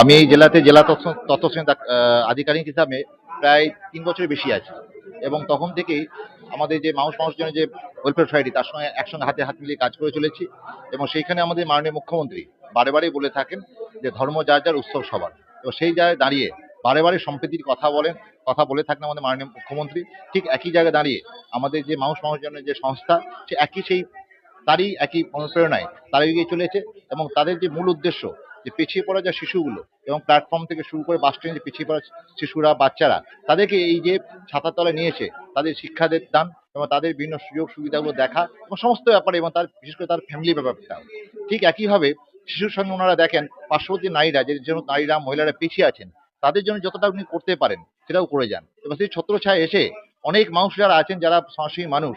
আমি এই জেলাতে জেলা তথ্য শ্রেণী আধিকারিক হিসাবে প্রায় ৩ বছরের বেশি আছি, এবং তখন থেকেই আমাদের যে মানুষের জন্য যে ওয়েলফেয়ার সোসাইটি, তার সঙ্গে একসঙ্গে হাতে হাত মিলিয়ে কাজ করে চলেছি। এবং সেইখানে আমাদের মাননীয় মুখ্যমন্ত্রী বারে বারেই বলে থাকেন যে ধর্ম যার যার, উৎসব সবার। এবং সেই জায়গায় দাঁড়িয়ে বারে বারে সম্প্রীতির কথা বলে থাকেন আমাদের মাননীয় মুখ্যমন্ত্রী। ঠিক একই জায়গায় দাঁড়িয়ে আমাদের যে মানুষের জন্য যে সংস্থা, সে তারই একই অনুপ্রেরণায় তারা এগিয়ে চলেছে। এবং তাদের যে মূল উদ্দেশ্য, যে পিছিয়ে পড়া যে শিশুগুলো, এবং প্ল্যাটফর্ম থেকে শুরু করে বাস স্ট্যান্ডে যে পিছিয়ে পড়া শিশুরা, বাচ্চারা, তাদেরকে এই যে ছাতার তলায় নিয়েছে, তাদের শিক্ষাদের দান এবং তাদের বিভিন্ন সুযোগ সুবিধাগুলো দেখা এবং সমস্ত ব্যাপারে, এবং তার বিশেষ করে তার ফ্যামিলি ব্যাপারটা। ঠিক একইভাবে শিশুর সঙ্গে ওনারা দেখেন পার্শ্ববর্তী নারীরা, যে জন্য নারীরা মহিলারা পিছিয়ে আছেন, তাদের জন্য যতটা উনি করতে পারেন সেটাও করে যান। এবং সেই ছত্রছায়া এসে অনেক মানুষ যারা আছেন, যারা সমাজসেবী মানুষ,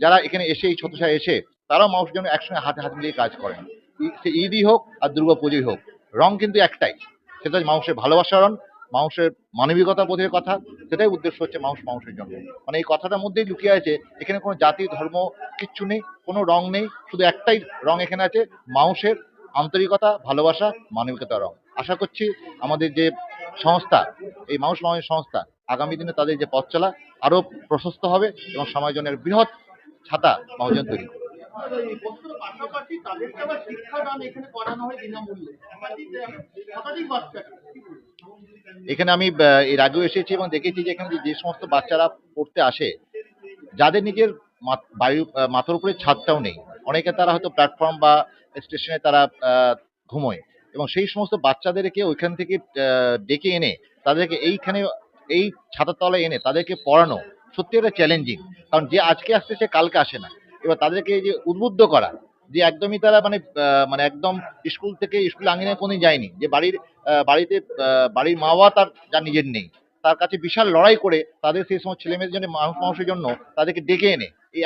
যারা এখানে এসে এই ছত্রছায়া এসে তারাও মানুষের জন্য একসঙ্গে হাতে হাত মিলিয়ে কাজ করেন। সে ঈদই হোক আর দুর্গা পুজোই হোক, রং কিন্তু একটাই, সেটা মানুষের ভালোবাসার রং, মানুষের মানবিকতা বোধের কথা। সেটাই উদ্দেশ্য হচ্ছে মানুষের জন্য। মানে এই কথাটার মধ্যেই লুকিয়ে আছে, এখানে কোনো জাতি ধর্ম কিচ্ছু নেই, কোনো রং নেই, শুধু একটাই রং এখানে আছে, মানুষের আন্তরিকতা, ভালোবাসা, মানবিকতা রং। আশা করছি আমাদের যে সংস্থা, এই মানুষের সংস্থা, আগামী দিনে তাদের যে পথ চলা আরো প্রশস্ত হবে এবং সমাজের জন্য বৃহৎ ছাতা মানুষজন তৈরি করবে। এখানে আমি এর আগেও এসেছি এবং দেখেছি যে এখানে যে সমস্ত বাচ্চারা পড়তে আসে, যাদের নিজের বাড়ির মাথার উপরে ছাদটাও নেই, অনেকে তারা হয়তো প্ল্যাটফর্ম বা স্টেশনে তারা ঘুমোয়, এবং সেই সমস্ত বাচ্চাদেরকে ওইখান থেকে ডেকে এনে তাদেরকে এই ছাতার তলায় এনে তাদেরকে পড়ানো সত্যি একটা চ্যালেঞ্জিং। কারণ যে আজকে আসছে সে কালকে আসে না। এবার তাদেরকে এই যে উদ্বুদ্ধ করা, যে একদমই তারা মানে একদম স্কুল আঙিনায় কোনোদিন যায়নি, যে বাড়িতে বাড়ির মা বাবা তার যা নিজের নেই, তার কাছে বিশাল লড়াই করে তাদের সেই সময় ছেলেমেয়েদের জন্য, মানুষের জন্য তাদেরকে ডেকে এনে এই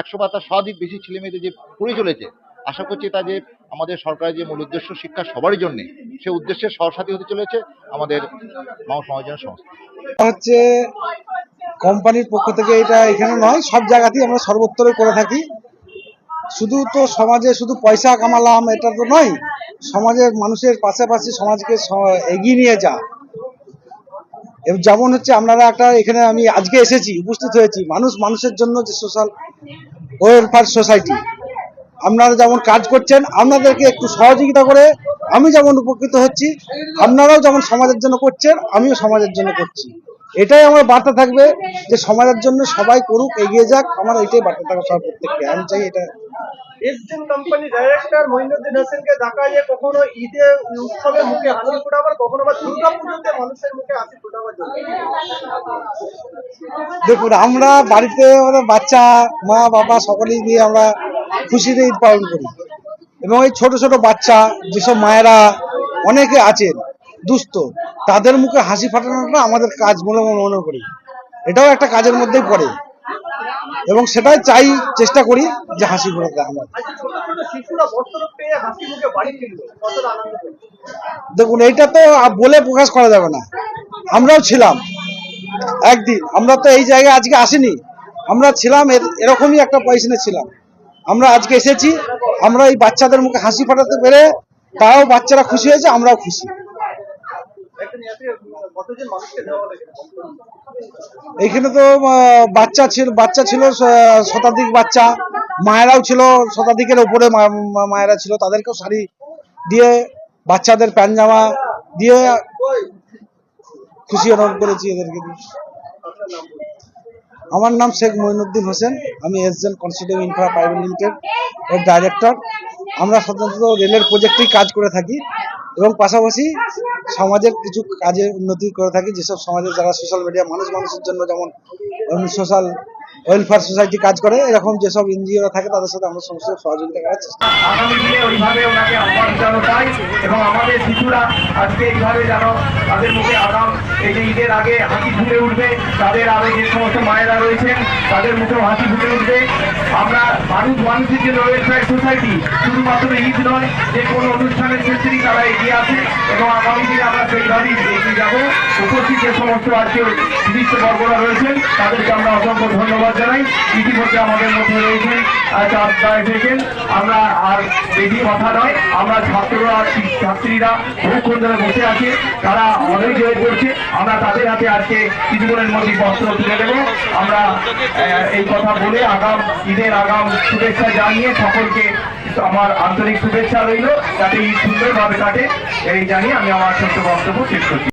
একশো বা তার শতাধিক বেশি ছেলেমেয়েদের যে পড়ে চলেছে। আশা করছি তা যে আমাদের সরকারের যে মূল উদ্দেশ্য শিক্ষা সবারই জন্য, সে উদ্দেশ্যের সহসাথী হতে চলেছে আমাদের সমাজের সংস্থা। হচ্ছে কোম্পানির পক্ষ থেকে, এটা এখানে নয়, সব জায়গাতেই আমরা সর্বত্রই করে থাকি। শুধু তো সমাজে শুধু পয়সা কামালাম এটা তো নয়, সমাজের মানুষের পাশাপাশি সমাজকে এগিয়ে নিয়ে যা। যেমন হচ্ছে আপনারা এখানে আমি আজকে এসেছি, উপস্থিত হয়েছি মানুষের জন্য যে সোশ্যাল ওয়েলফেয়ার সোসাইটি, আপনারা যেমন কাজ করছেন, আপনাদেরকে একটু সহযোগিতা করে আমি যেমন উপকৃত হচ্ছি, আপনারাও যেমন সমাজের জন্য করছেন, আমিও সমাজের জন্য করছি। এটাই আমার বার্তা থাকবে, যে সমাজের জন্য সবাই করুক, এগিয়ে যাক। আমার এটাই বার্তা থাকবে সব প্রত্যেককে, আমি চাই এটা। এসজেন কোম্পানি ডাইরেক্টর মঈনুদ্দিন হোসেনকে দেখা যায় কখনো ঈদে উৎসবে মুখে হাসি ফোটাবার, কখনো বা দুর্গাপুজোতে মানুষের মুখে হাসি ফোটাবার জন্য। দেখুন, আমরা বাড়িতে আমাদের বাচ্চা, মা বাবা সকলেই নিয়ে আমরা খুশিতে ঈদ পালন করি। এবং এই ছোট ছোট বাচ্চা, যেসব মায়েরা অনেকে আছেন দুস্থ, তাদের মুখে হাসি ফাটানোটা আমাদের কাজ বলে মনে করি। এটাও একটা কাজের মধ্যেই পড়ে, এবং সেটাই চেষ্টা করি যে হাসি ফোটাতে আমরা। দেখুন, এইটা তো বলে প্রকাশ করা যাবে না। আমরাও ছিলাম একদিন, আমরা তো এই জায়গায় আজকে আসিনি, আমরা ছিলাম এরকমই একটা পজিশনে ছিলাম। আমরা আজকে এসেছি, আমরা এই বাচ্চাদের মুখে হাসি ফাটাতে পেরে তারাও, বাচ্চারা খুশি হয়েছে, আমরাও খুশি। এইখানে তো বাচ্চা ছিল শতাধিক বাচ্চা, মায়েরাও ছিল শতাধিকের উপরে, মায়েরা ছিল, তাদেরকেও শাড়ি দিয়ে, বাচ্চাদের প্যান্ট জামা দিয়ে খুশি অনুভব করেছি এদেরকে দিয়ে। আমার নাম শেখ মঈনুদ্দিন হোসেন, আমি এসজেন কনস্ট্রাকটিভ ইনফ্রা প্রাইভেট লিমিটেড এর ডাইরেক্টর। আমরা সাধারণত রেলের প্রজেক্টেই কাজ করে থাকি, এবং পাশাপাশি সমাজের কিছু কাজের উন্নতি করে থাকি। যেসব সমাজের যারা সোশ্যাল মিডিয়া মানুষের জন্য, যেমন সোশ্যাল ওয়েলফেয়ার সোসাইটি কাজ করে, এরকম যেসব এনজিওরা থাকে তাদের সাথে আমরা সমস্ত সহযোগিতা করার চেষ্টা করি। আগামী দিনে ওইভাবে ওনাকে আহ্বান জানানো চাই, এবং আমাদের শিশুরা আজকে এইভাবে যেন তাদের মুখে আগাম এই যে ঈদের আগে হাসি ফুটে উঠবে, তাদের আরো যে সমস্ত মায়েরা রয়েছেন তাদের মুখেও হাসি ফুটে উঠবে। আমরা মানুষের যে ওয়েলফেয়ার সোসাইটি শুধুমাত্র ঈদ নয়, যে কোনো অনুষ্ঠানের ক্ষেত্রেই তারা এগিয়ে আসে, এবং আগামী দিনে আমরা সেইভাবেই এগিয়ে যাবো। উপস্থিত যে সমস্ত আজকে বিশিষ্ট বর্গরা রয়েছেন তাদেরকে আমরা অসংখ্য ধন্যবাদ। ধন্যবাদ জানাই। ইতিমধ্যে আমাদের মধ্যে রয়েছেন চাঁদা এসেছেন। আমরা আর বেশি কথা নয়, আমরা ছাত্ররা ছাত্রীরা বহুক্ষণ ধরে বসে আছে, তারা অনেক জয় করছে। আমরা তাদের হাতে আজকে কিছুক্ষণের মধ্যে বস্ত্র তুলে দেবো। আমরা এই কথা বলে আগাম ঈদের আগাম শুভেচ্ছা জানিয়ে সকলকে আমার আন্তরিক শুভেচ্ছা রইল, যাতে ঈদ সুন্দরভাবে কাটে এই জানিয়ে আমি আমার ছোট্ট বক্তব্য শেষ করছি।